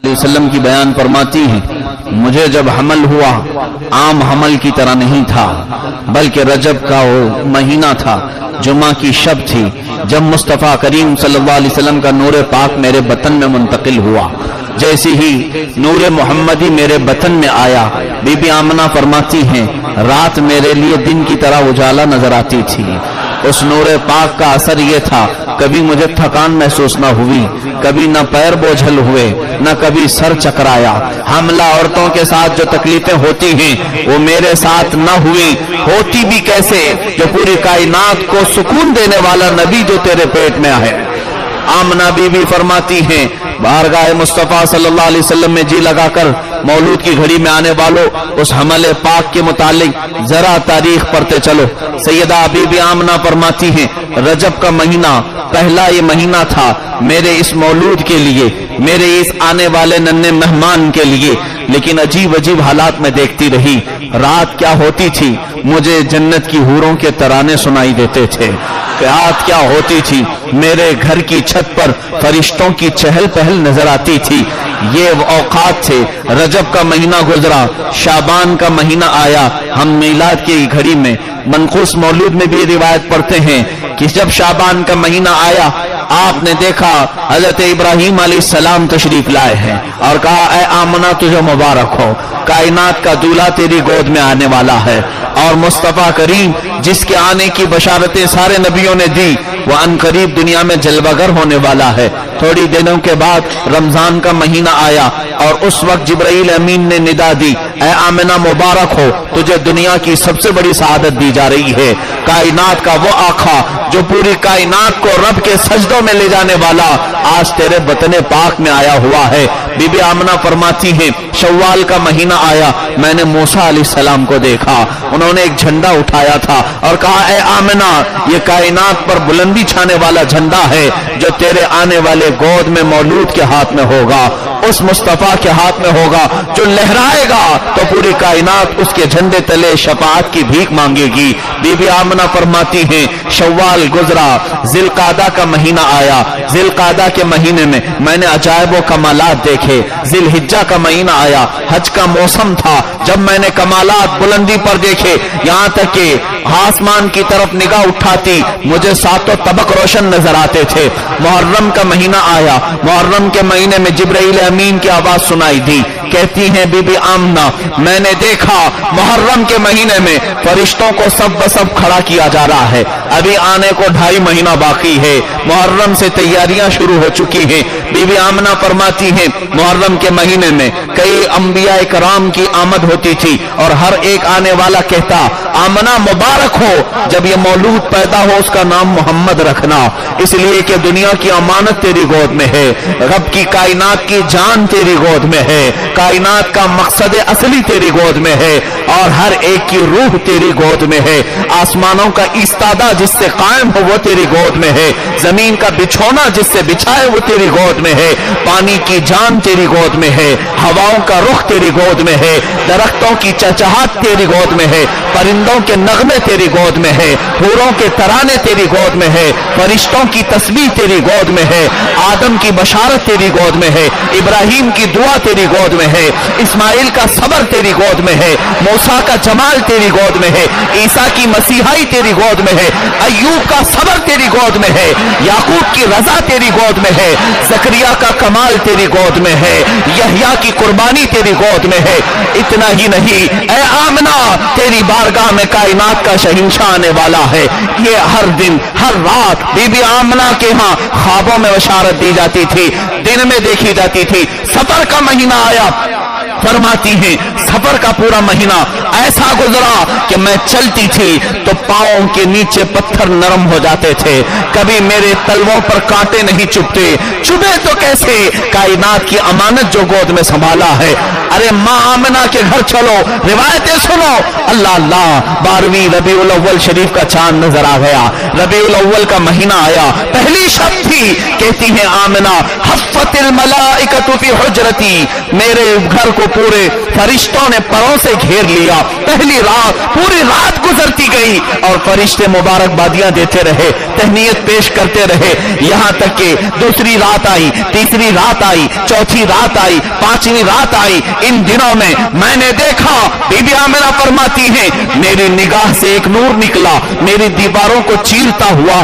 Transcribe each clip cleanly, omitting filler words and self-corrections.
वसल्लम की बयान फरमाती हैं, मुझे जब हमल हुआ आम हमल की तरह नहीं था, बल्कि रजब का वो महीना था, जुमा की शब थी, जब मुस्तफ़ा करीम सल्लल्लाहु अलैहि वसल्लम का नूर पाक मेरे बतन में मुंतकिल हुआ। जैसे ही नूर मोहम्मदी मेरे बतन में आया, बीबी आमना फरमाती हैं, रात मेरे लिए दिन की तरह उजाला नजर आती थी। उस नूर पाक का असर ये था, कभी मुझे थकान महसूस न हुई, कभी न पैर बोझल हुए, न कभी सर चकराया। हमला औरतों के साथ जो तकलीफें होती हैं वो मेरे साथ न हुई, होती भी कैसे, जो पूरी कायनात को सुकून देने वाला नबी जो तेरे पेट में है। आमना बीबी फरमाती हैं, बारगाह मुस्तफ़ा सल्लल्लाहु अलैहि वसल्लम में जी लगाकर मौलूद की घड़ी में आने वालों, उस हमले पाक के मुतालिक जरा तारीख पढ़ते चलो। सैयदा बीबी आमना फरमाती हैं, रजब का महीना पहला ये महीना था मेरे इस मौलूद के लिए, मेरे इस आने वाले नन्हे मेहमान के लिए। लेकिन अजीब अजीब हालात में देखती रही। रात क्या होती थी, मुझे जन्नत की हूरों के तराने सुनाई देते थे। रात क्या होती थी, मेरे घर की छत पर फरिश्तों की चहल पहल नजर आती थी। ये औकात थे। रजब का महीना गुजरा, शाबान का महीना आया। हम मीलाद की घड़ी में मनकूस मौलूद में भी रिवायत पढ़ते हैं कि जब शाबान का महीना आया, आपने देखा हजरत इब्राहीम अलैहिस्सलाम तशरीफ लाए हैं और कहा, ऐ आमना तुझे मुबारक हो, कायनात का दूल्हा तेरी गोद में आने वाला है। और मुस्तफ़ा करीम जिसके आने की बशारतें सारे नबियों ने दी, वो अनकरीब दुनिया में जलवागर होने वाला है। थोड़ी दिनों के बाद रमजान का महीना आया और उस वक्त जिब्राइल अमीन ने निदा दी, ऐ आमिना मुबारक हो, तुझे दुनिया की सबसे बड़ी सआदत दी जा रही है। कायनात का वो आका जो पूरी कायनात को रब के सजदों में ले जाने वाला आज तेरे बतने पाक में आया हुआ है। बीबी आमना फरमाती हैं, शव्वाल का महीना आया, मैंने मूसा अलैहिस्सलाम को देखा, उन्होंने एक झंडा उठाया था और कहा, ऐ आमना, ये कायनात पर बुलंदी छाने वाला झंडा है जो तेरे आने वाले गोद में मौलूद के हाथ में होगा, उस मुस्तफा के हाथ में होगा, जो लहराएगा तो पूरी कायनात उसके झंडे तले शफाअत की भीख मांगेगी। बीबी आमना फरमाती हैं, शव्वाल गुजरा, जिलकादा का महीना आया, जिलकादा के महीने में मैंने अजायब व कमालात देखे। जिलहिज्जा का महीना आया, हज का मौसम था, जब मैंने कमालात बुलंदी पर देखे, यहाँ तक कि आसमान की तरफ निगाह उठाती मुझे सातों तबक रोशन नजर आते थे। मुहर्रम का महीना आया, मुहर्रम के महीने में जिब्राइल अमीन की आवाज सुनाई दी। कहती हैं बीबी आमना, मैंने देखा मुहर्रम के महीने में फरिश्तों को सब बसब खड़ा किया जा रहा है। अभी आने को 2.5 महीना बाकी है, मुहर्रम से तैयारियां शुरू हो चुकी हैं। बीबी आमना फरमाती हैं, मुहर्रम के महीने में कई अंबिया कराम की आमद होती थी और हर एक आने वाला कहता, आमना मुबारक हो, जब ये मौलूद पैदा हो उसका नाम मोहम्मद रखना, इसलिए कि दुनिया की अमानत तेरी गोद में है, रब की कायनात की जान तेरी गोद में है, कायनात का मकसद असली तेरी गोद में है और हर एक की रूह तेरी गोद में है। आसमानों का इस्तादा जिससे कायम हो वो तेरी गोद में है, जमीन का बिछोना जिससे बिछाए वो तेरी गोद में है, पानी की जान तेरी गोद में है, हवाओं का रुख तेरी गोद में है, दरख्तों की चहचहाट तेरी गोद में है, परिंदों के नगमे तेरी गोद में है, हूरों के तराने तेरी गोद में है, फरिश्तों की तस्बीह तेरी गोद में है, आदम की बशारत तेरी गोद में है, इब्राहिम की दुआ तेरी गोद में है, इस्माइल का सबर तेरी गोद में है, मूसा का जमाल तेरी गोद में है, ईसा की मसीहाई तेरी गोद में है, अय्यूब का सबर तेरी गोद में है, याकूब की रजा तेरी गोद में है, जकरिया का कमाल तेरी गोद में है, यहया की कुर्बानी तेरी गोद में है। इतना ही नहीं, ऐ आमना, तेरी बारगाह में कायनात का शहंशाह आने वाला है। ये हर दिन हर रात बीबी आमना के यहाँ ख्वाबों में बशारत दी जाती थी, दिन में देखी जाती थी। सफर का महीना आया, फरमाती हैं, सफर का पूरा महीना ऐसा गुजरा कि मैं चलती थी तो पांवों के नीचे पत्थर नरम हो जाते थे, कभी मेरे तलवों पर कांटे नहीं चुभते, चुभे तो कैसे, कायनात की अमानत जो गोद में संभाला है। अरे माँ आमना के घर चलो, रिवायतें सुनो। अल्लाह अल्लाह, 12वीं रबीउल अव्वल शरीफ का चांद नजर आ गया, रबीउल अव्वल का महीना आया, पहली शब थी। कहती है आमना, हफ़्फ़तिल मलाइकतु फी हुजरती, मेरे घर को पूरे फरिश्तों ने परों से घेर लिया। पहली रात, पूरी रात गुजरती गई और फरिश्ते मुबारकबादियां देते रहे, तहनीयत पेश करते रहे, यहां तक कि दूसरी रात आई, तीसरी रात आई, चौथी रात आई, पांचवी रात आई। इन दिनों में मैंने देखा, बीबी आमिना फरमाती हैं, मेरी निगाह से एक नूर निकला, मेरी दीवारों को चीरता हुआ,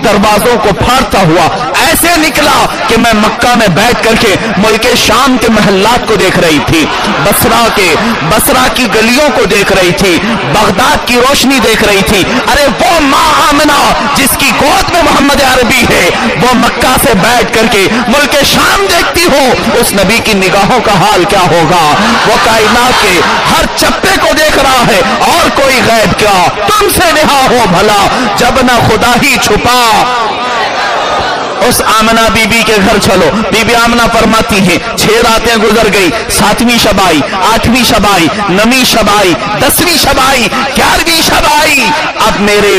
दरवाजों को फाड़ता हुआ ऐसे निकला कि मैं मक्का में बैठ करके मुल्क शाम के महल्लात को देख रही थी, बसरा की गलियों को देख रही थी, बगदाद की रोशनी देख रही थी। अरे वो माँ आमिना जिसकी गोद में मोहम्मद अरबी है, वो मक्का से बैठ करके मुल्क शाम देखती हो, उस नबी की निगाहों का हाल क्या होगा? वो कायनात के हर चप्पे को देख रहा है और कोई गैब क्या, तुमसे निहा हो भला जब ना खुदा ही छुपा। उस आमना बीबी के घर चलो। बीबी आमना फरमाती है, 6 रातें गुजर गई, 7वीं शब आई, 8वीं शब आई, 9वीं शब आई, 10वीं शब आई, 11वीं शब आई। अब मेरे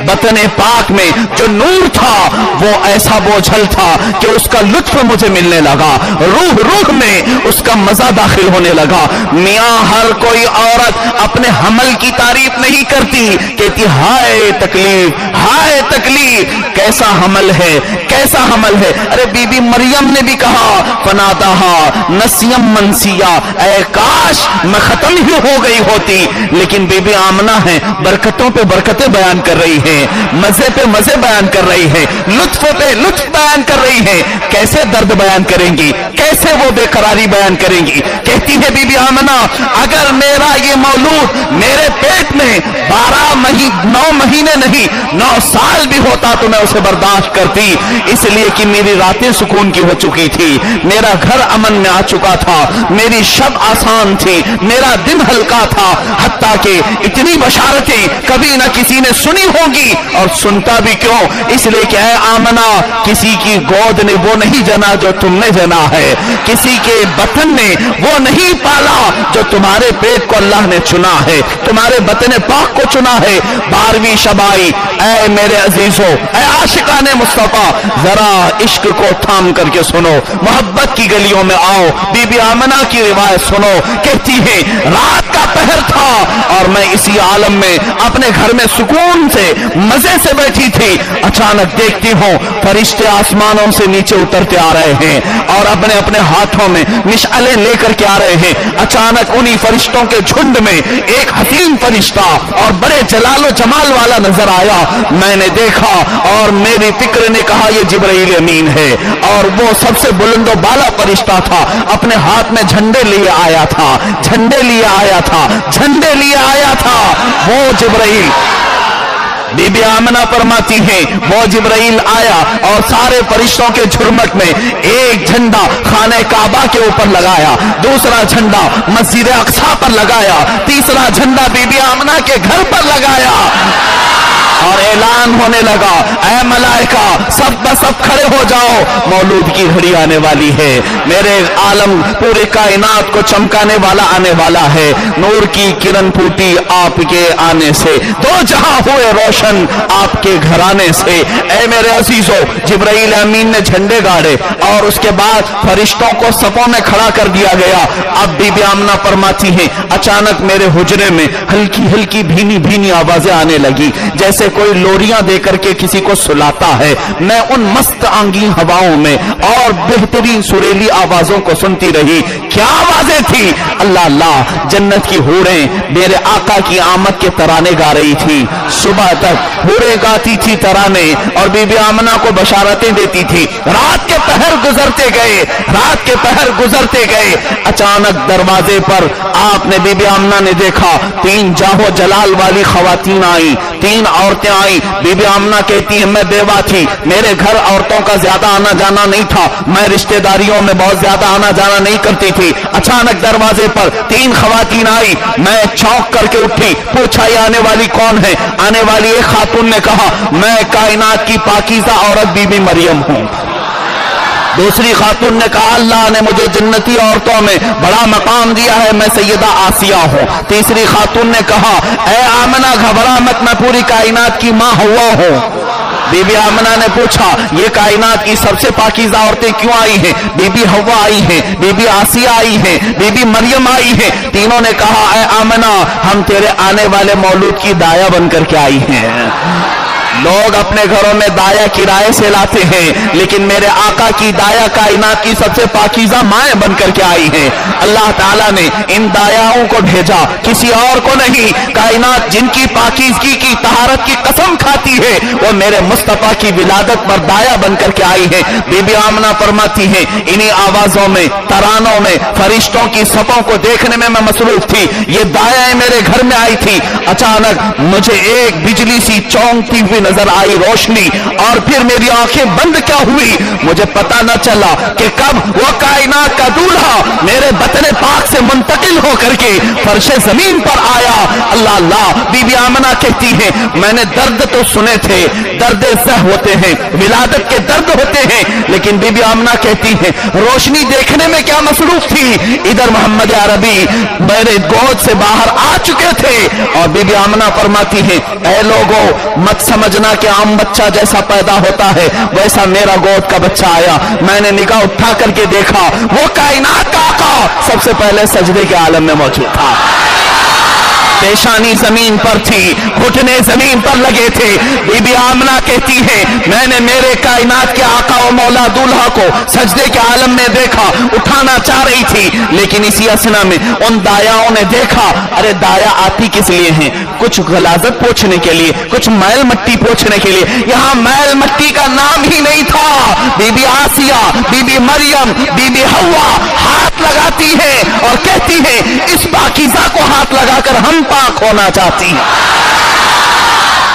बतने पाक में जो नूर था वो ऐसा बोझल था कि उसका लुत्फ मुझे मिलने लगा, रूह में उसका मजा दाखिल होने लगा। मियां हर कोई औरत अपने हमल की तारीफ नहीं करती, कहती हाय तकलीफ, हाय तकलीफ, कैसा हमल है, कैसा हमल है। अरे बीबी मरियम ने भी कहा, फनादाहा नसियम मनसिया, ऐ काश मैं खत्म ही हो गई होती। लेकिन बीबी आमना है, बरकतों पे बरकतें बयान कर रही है, मजे पे मजे बयान कर रही है, लुत्फ पे लुत्फ बयान कर रही है। कैसे दर्द बयान करेंगी, कैसे वो बेकरारी बयान करेंगी। कहती है बीबी आमना, अगर मेरा ये मौलूद मेरे पेट में 9 महीने नहीं 9 साल भी होता तो मैं उसे बर्दाश्त करती, इसलिए कि मेरी रातें सुकून की हो चुकी थी, मेरा घर अमन में आ चुका था, मेरी शब आसान थी, मेरा दिन हल्का था। हत्ता कि इतनी बशारतें कभी ना किसी ने सुनी होगी, और सुनता भी क्यों, इसलिए कि ऐ आमना, किसी की गोद ने वो नहीं जना जो तुमने जना है, किसी के बतन ने वो नहीं पाला जो तुम्हारे पेट को अल्लाह ने चुना है, तुम्हारे बतन पाक को चुना है। 12वीं शब आई, ऐ मेरे अजीजों, ऐ आशिकाने मुस्तफा, जरा इश्क को थाम करके सुनो, मोहब्बत की गलियों में आओ। बीबी आमना की रिवायत सुनो, कहती है रात का पहर था और मैं इसी आलम में अपने घर में सुकून से मजे से बैठी थी। अचानक देखती हूँ फरिश्ते आसमानों से नीचे उतरते आ रहे हैं और अपने अपने हाथों में मिशालें लेकर के आ रहे हैं। अचानक उन्हीं फरिश्तों के झुंड में एक हसीन फरिश्ता और बड़े जलालो जमाल वाला नजर आया। मैंने देखा और मेरी फिक्र ने कहा ये जिब्राइल अमीन है, और वो सबसे बुलंदो बाला फरिश्ता था, अपने हाथ में झंडे लिए आया था, झंडे लिए आया था, झंडे लिए आया था वो जिब्राइल। बीबी आमना फरमाती है, वो जिब्राइल आया और सारे फरिश्तों के झुरमट में एक झंडा खाने काबा के ऊपर लगाया, दूसरा झंडा मस्जिद अक्सा पर लगाया, तीसरा झंडा बीबी आमना के घर पर लगाया और ऐलान होने लगा, ऐ मलाइका सब ब सब खड़े हो जाओ, मौलूद की घड़ी आने वाली है, मेरे आलम पूरे कायनात को चमकाने वाला आने वाला है। नूर की किरण फूटी आपके आने से, दो जहां हुए रोशन आपके घराने से। ऐ मेरे अजीजों, जिब्राइल अमीन ने झंडे गाड़े और उसके बाद फरिश्तों को सफों में खड़ा कर दिया गया। अब बीबी आमना फरमाती है, अचानक मेरे हुजरे में हल्की हल्की भीनी भीनी आवाजें आने लगी, जैसे कोई लोरियां देकर के किसी को सुलाता है। मैं उन मस्त आंगी हवाओं में और बेहतरीन सुरीली आवाजों को सुनती रही। क्या आवाजें थी? अल्लाह अल्लाह, जन्नत की हूरें मेरे आका की आमद के तराने गा रही थी। सुबह तक हूरें गाती थी तराने और बीबी आमना को बशारतें देती थी। रात के पहर गुजरते गए, रात के पहर गुजरते गए। अचानक दरवाजे पर आपने बीबी आमना ने देखा 3 जाहो जलाल वाली खवातीन आई, 3 औरतें आई। बीबी आमना कहती है, मैं बेवा थी, मेरे घर औरतों का ज्यादा आना जाना नहीं था, मैं रिश्तेदारियों में बहुत ज्यादा आना जाना नहीं करती थी। अचानक दरवाजे पर 3 खवातीन आई, मैं चौंक करके उठी, पूछा ये आने वाली कौन है? आने वाली एक खातून ने कहा, मैं कायनात की पाकीज़ा औरत बीबी मरियम हूं। दूसरी खातून ने कहा, अल्लाह ने मुझे जन्नती औरतों में बड़ा मकाम दिया है, मैं सैयदा आसिया हूँ। तीसरी खातून ने कहा, ऐ आमना घबरा मत, मैं पूरी कायनात की माँ हव्वा हूँ। बीबी आमना ने पूछा ये कायनात की सबसे पाकीज़ा औरतें क्यों आई हैं? बीबी हव्वा आई हैं, बीबी आसिया आई हैं, बीबी मरियम आई हैं। तीनों ने कहा ऐ आमना हम तेरे आने वाले मौलूद की दाया बनकर के आई हैं। लोग अपने घरों में दाया किराए से लाते हैं, लेकिन मेरे आका की दाया कायनात की सबसे पाकीज़ा माएँ बनकर के आई हैं। अल्लाह ताला ने इन दायाओं को भेजा, किसी और को नहीं। कायनात जिनकी पाकीज़गी की तहारत की कसम खाती है वो मेरे मुस्तफा की विलादत पर दाया बनकर के आई है। बीबी आमना फरमाती है इन्हीं आवाजों में, तरानों में, फरिश्तों की सफों को देखने में मैं मसरूफ थी। ये दायाएं मेरे घर में आई थी। अचानक मुझे एक बिजली सी चौंकती हुई नजर आई रोशनी, और फिर मेरी आंखें बंद क्या हुई, मुझे पता न चला कि कब वो कायनात का दूल्हा मेरे बतने पाक से मुंतकिल होकर के फर्शे जमीन पर आया। अल्लाह अल्लाह। बीबी आमना कहती है मैंने दर्द तो सुने थे, दर्द सह होते हैं, विलादत के दर्द होते हैं, लेकिन बीबी आमना कहती है रोशनी देखने में क्या मसरूफ थी। इधर मोहम्मद अरबी मेरे गोद से बाहर आ चुके थे। और बीबी आमना फरमाती है ऐ लोगों मत समझना कि आम बच्चा जैसा पैदा होता है वैसा मेरा गोद का बच्चा आया। मैंने निगाह उठा करके देखा वो कायनात का आका सबसे पहले सजदे के आलम में मौजूद था। पेशानी जमीन पर थी, घुटने जमीन पर लगे थे। बीबी आमना कहती है मैंने मेरे कायनात के आका और मौला दूल्हा को सजदे के आलम में देखा, उठाना चाह रही थी, लेकिन इसी असना में उन दायाओं ने देखा अरे दाया आती किस लिए हैं? कुछ गलाजत पोंछने के लिए, कुछ मैल मट्टी पोंछने के लिए। यहां मैल मट्टी का नाम ही नहीं था। बीबी आसिया, बीबी मरियम, बीबी हव्वा हाथ लगाती है और कहती है इस पाकीज़ा को हाथ लगाकर हम पाक होना चाहती हैं,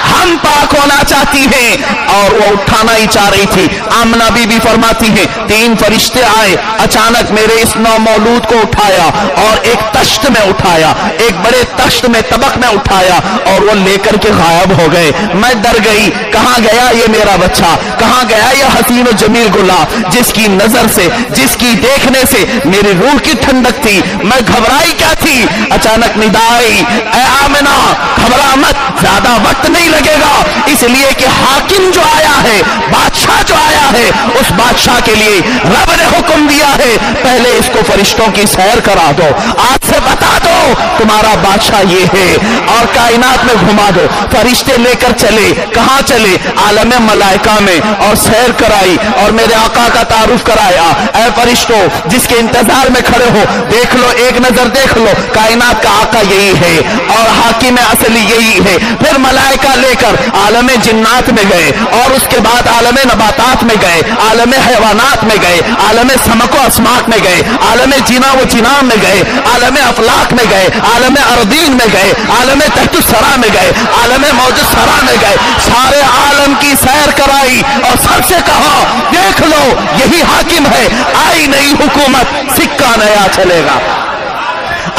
हम पाक होना चाहती हैं। और वो उठाना ही चाह रही थी। आमना बीबी फरमाती है तीन फरिश्ते आए, अचानक मेरे इस नौमौलूद को उठाया और एक तश्त में उठाया, एक बड़े तश्त में तबक में उठाया और वो लेकर के गायब हो गए। मैं डर गई, कहां गया ये मेरा बच्चा, कहां गया ये हसीन और जमील गुलाब जिसकी नजर से, जिसकी देखने से मेरी रूह की ठंडक थी। मैं घबराई क्या थी। अचानक निदा आई ऐ आमना घबरा मत, ज्यादा वक्त नहीं लगेगा, इसलिए कि हाकिम जो आया है, बादशाह जो आया है, उस बादशाह के लिए रब ने हुक्म दिया है पहले इसको फरिश्तों की सैर करा दो, आज से बता दो तुम्हारा बादशाह ये है, और कायनात में घुमा दो। फरिश्ते लेकर चले, कहां चले? आलम मलाइका में, और सैर कराई और मेरे आका का तारुफ कराया। ऐ फरिश्तों जिसके इंतजार में खड़े हो, देख लो, एक नजर देख लो, कायनात का आका यही है और हाकिम असली यही है। फिर मलाइका लेकर आलम जिन्नात में गए और उसके बाद आलम नबातात में गए, आलम हैवानात में गए, आलम समको अस्माक में गए, आलम जीना व जिनाम में गए, आलम अफलाक में गए, आलम अरदीन में गए, आलम तहतुस्सरा में गए, आलम मौजूद सरा में गए। सारे आलम की सैर कराई और सबसे कहा देख लो यही हाकिम है। आई नई हुकूमत, सिक्का नया चलेगा,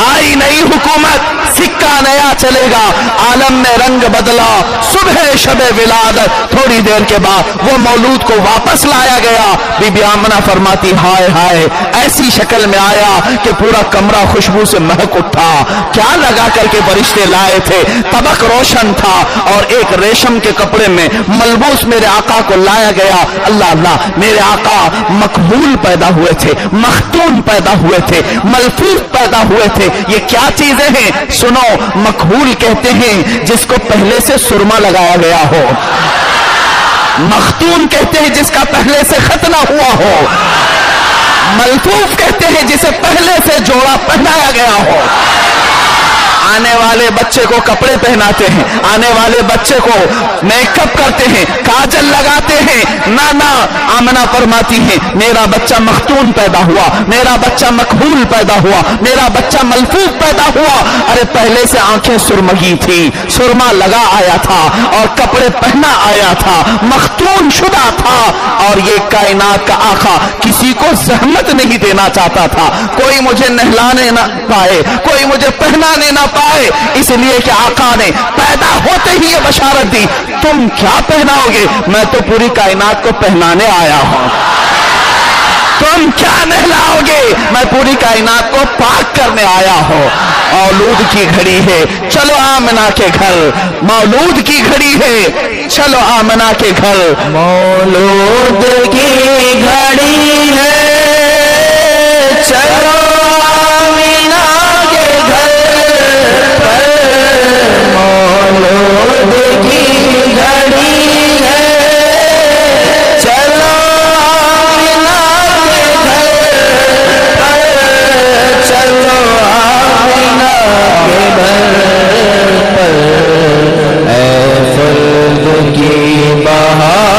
आई नई हुकूमत, सिक्का नया चलेगा। आलम में रंग बदला, सुबह शबे विलादत, थोड़ी देर के बाद वो मौलूद को वापस लाया गया। बीबी आमना फरमाती हाय हाय ऐसी शक्ल में आया कि पूरा कमरा खुशबू से महक उठा। क्या लगा करके फरिश्ते लाए थे? तबक रोशन था और एक रेशम के कपड़े में मलबूस मेरे आका को लाया गया। अल्लाह अल्लाह, मेरे आका मकबूल पैदा हुए थे, मखतून पैदा हुए थे, मलफूज पैदा हुए थे। ये क्या चीजें हैं? सुनो, मकबूल कहते हैं जिसको पहले से सुरमा लगाया गया हो, मखतून कहते हैं जिसका पहले से खतना हुआ हो, मलफूफ कहते हैं जिसे पहले से जोड़ा पहनाया गया हो। आने वाले बच्चे को कपड़े पहनाते हैं, आने वाले बच्चे को मेकअप करते हैं, काजल लगाते हैं। ना ना, आमना फरमाती है मेरा बच्चा मखतून पैदा हुआ, मेरा बच्चा मकबूल पैदा हुआ, मेरा बच्चा मलफूफ पैदा हुआ। अरे पहले से आंखें सुरमगी थी, सुरमा लगा आया था और कपड़े पहना आया था, मखतून शुदा था। और ये कायनात का आका किसी को जहमत नहीं देना चाहता था, कोई मुझे नहलाने ना पाए, कोई मुझे पहनाने ना पाए, इसलिए कि आका ने पैदा होते ही ये बशारत दी तुम क्या पहनाओगे? मैं तो पूरी कायनात को पहनाने आया हूं। تم کیا نہلاؤ گے؟ میں پوری کائنات کو پاک کرنے آیا ہوں۔ مولود کی گھڑی ہے، چلو آمنہ کے گھر، مولود کی گھڑی ہے، چلو آمنہ کے گھر، مولود کی گھڑی ہے، چلو آمنہ کے گھر پر، مولود کی گھڑی ہے، چلو آمنہ کے گھر پر، چلو آمنہ کے گھر پر، اے فرد کی بہار